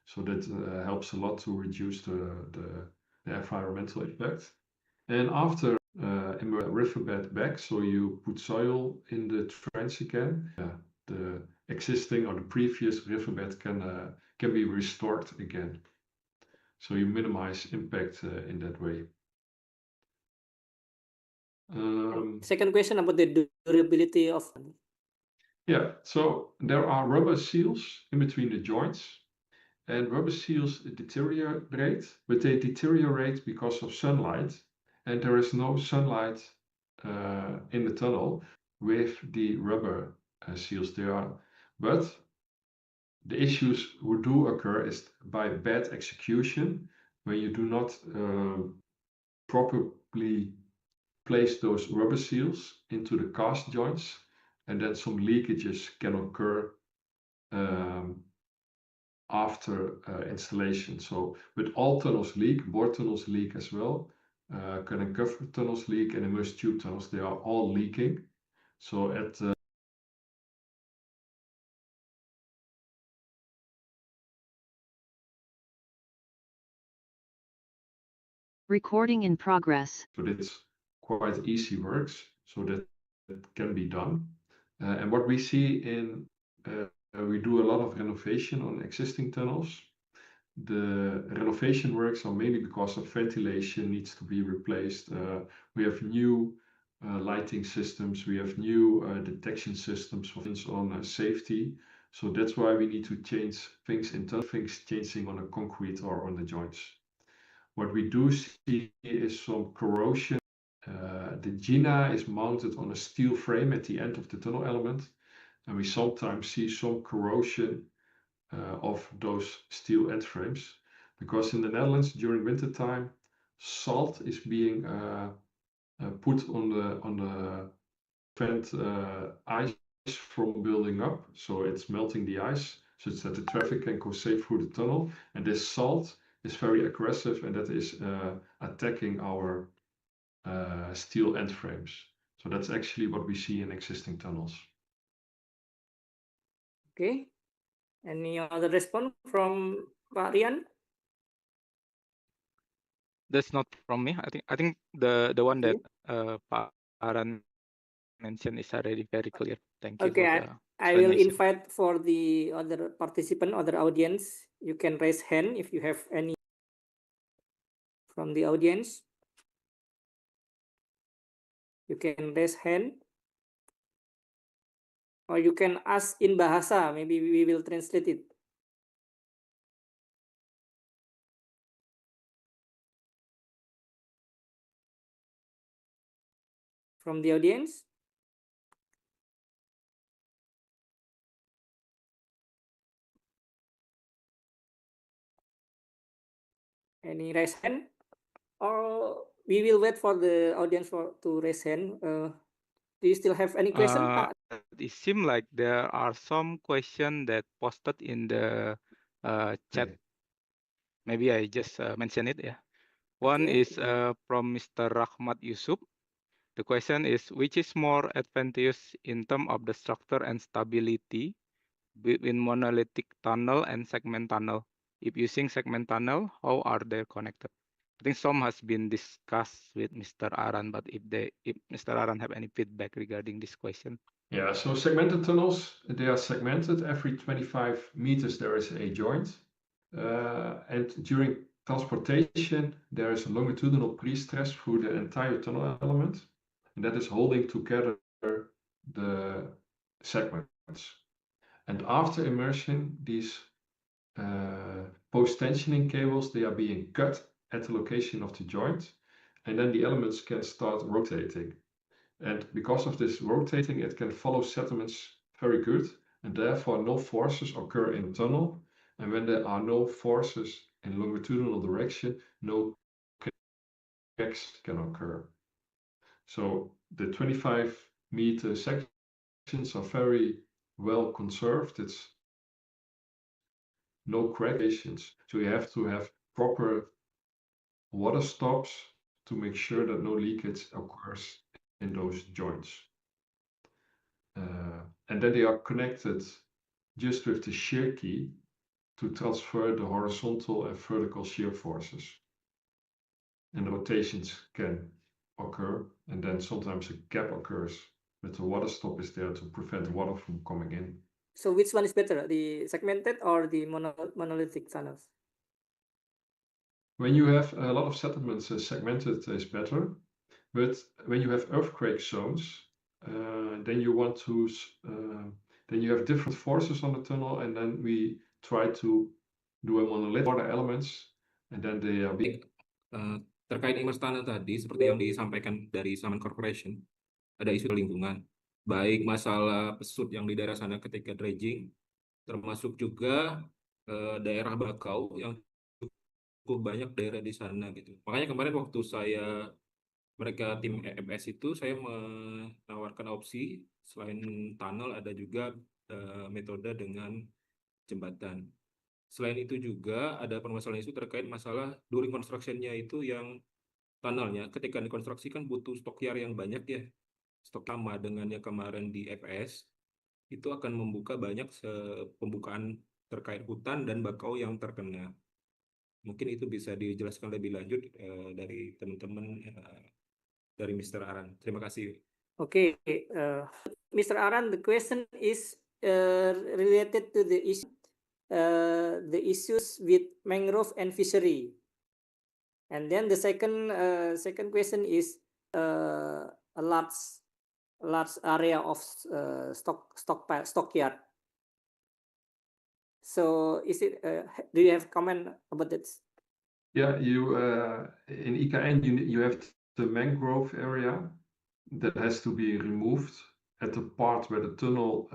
So that helps a lot to reduce the environmental impact. And after riverbed back, so you put soil in the trench again. The existing or the previous riverbed can be restored again. So you minimize impact in that way. Second question about the durability of. Yeah, so there are rubber seals in between the joints, and rubber seals deteriorate, but they deteriorate because of sunlight, and there is no sunlight in the tunnel with the rubber seals there. But the issues who do occur is by bad execution, when you do not properly place those rubber seals into the cast joints, and then some leakages can occur after installation. So, but all tunnels leak, bore tunnels leak as well, cutting cover tunnels leak, and immersed tube tunnels, they are all leaking. So at Recording in progress. So that's quite easy works, so that can be done. And what we see in, we do a lot of renovation on existing tunnels. The renovation works are mainly because of ventilation needs to be replaced. We have new lighting systems, we have new detection systems on safety. So that's why we need to change things in tunnel, things changing on the concrete or on the joints. What we do see is some corrosion. The GINA is mounted on a steel frame at the end of the tunnel element, and we sometimes see some corrosion of those steel end frames, because in the Netherlands during winter time, salt is being put on the prevent ice from building up, so it's melting the ice, such that the traffic can go safe through the tunnel. And this salt is very aggressive, and that is attacking our steel end frames. So that's actually what we see in existing tunnels. Okay. Any other response from Pak Rian? That's not from me. I think the one that Pak Aran mentioned is already very clear. Thank you. Okay, I will invite for the other participant, other audience. You can raise hand if you have any from the audience. You can raise hand, or you can ask in Bahasa. Maybe we will translate it. From the audience. Any raise hand? Or we will wait for the audience to raise hand. Do you still have any question, Pak? It seems like there are some questions that posted in the chat. Maybe I just mention it. Yeah. One is from Mr. Rahmat Yusuf. The question is, which is more advantageous in terms of the structure and stability between monolithic tunnel and segment tunnel? If using segment tunnel, how are they connected? I think some has been discussed with Mr. Aran, but if Mr. Aran have any feedback regarding this question. Yeah, so segmented tunnels, they are segmented. Every 25 meters there is a joint. And during transportation, there is a longitudinal pre-stress through the entire tunnel element, and that is holding together the segments. And after immersion, these post-tensioning cables, they are being cut at the location of the joint, and then the elements can start rotating. And because of this rotating, it can follow sediments very good, and therefore no forces occur in the tunnel. And when there are no forces in longitudinal direction, no cracks can occur. So the 25-meter sections are very well conserved. It's no crackings. So you have to have proper water stops to make sure that no leakage occurs in those joints. And then they are connected just with the shear key. to transfer the horizontal and vertical shear forces. And rotations can occur, and then sometimes a gap occurs, but the water stop is there to prevent water from coming in. So which one is better, the segmented or the monolithic tunnels? When you have a lot of settlements, segmented is better. But when you have earthquake zones, then you want to, then you have different forces on the tunnel, and then we try to do a monolithic water elements, and then they are big. Terkait immerse tunnel tadi, seperti yang disampaikan dari Saman Corporation, ada isu lingkungan, baik masalah pesut yang di daerah sana ketika dredging, termasuk juga daerah bakau yang cukup banyak daerah di sana gitu. Makanya kemarin waktu mereka tim EMS itu, saya menawarkan opsi selain tunnel ada juga metode dengan jembatan. Selain itu juga ada permasalahan isu terkait masalah during construction-nya itu yang tunnelnya ketika dikonstruksikan butuh stok yard yang banyak ya. Stok sama dengan yang kemarin di FS itu akan membuka banyak pembukaan terkait hutan dan bakau yang terkena. Mungkin itu bisa dijelaskan lebih lanjut dari teman-teman dari Mr. Aran. Terima kasih. Okay, Mr. Aran, the question is related to the issues with mangrove and fishery. And then the second question is a large area of stockyard. So is it? Do you have comment about that? Yeah, you in IKN you have the mangrove area that has to be removed at the part where the tunnel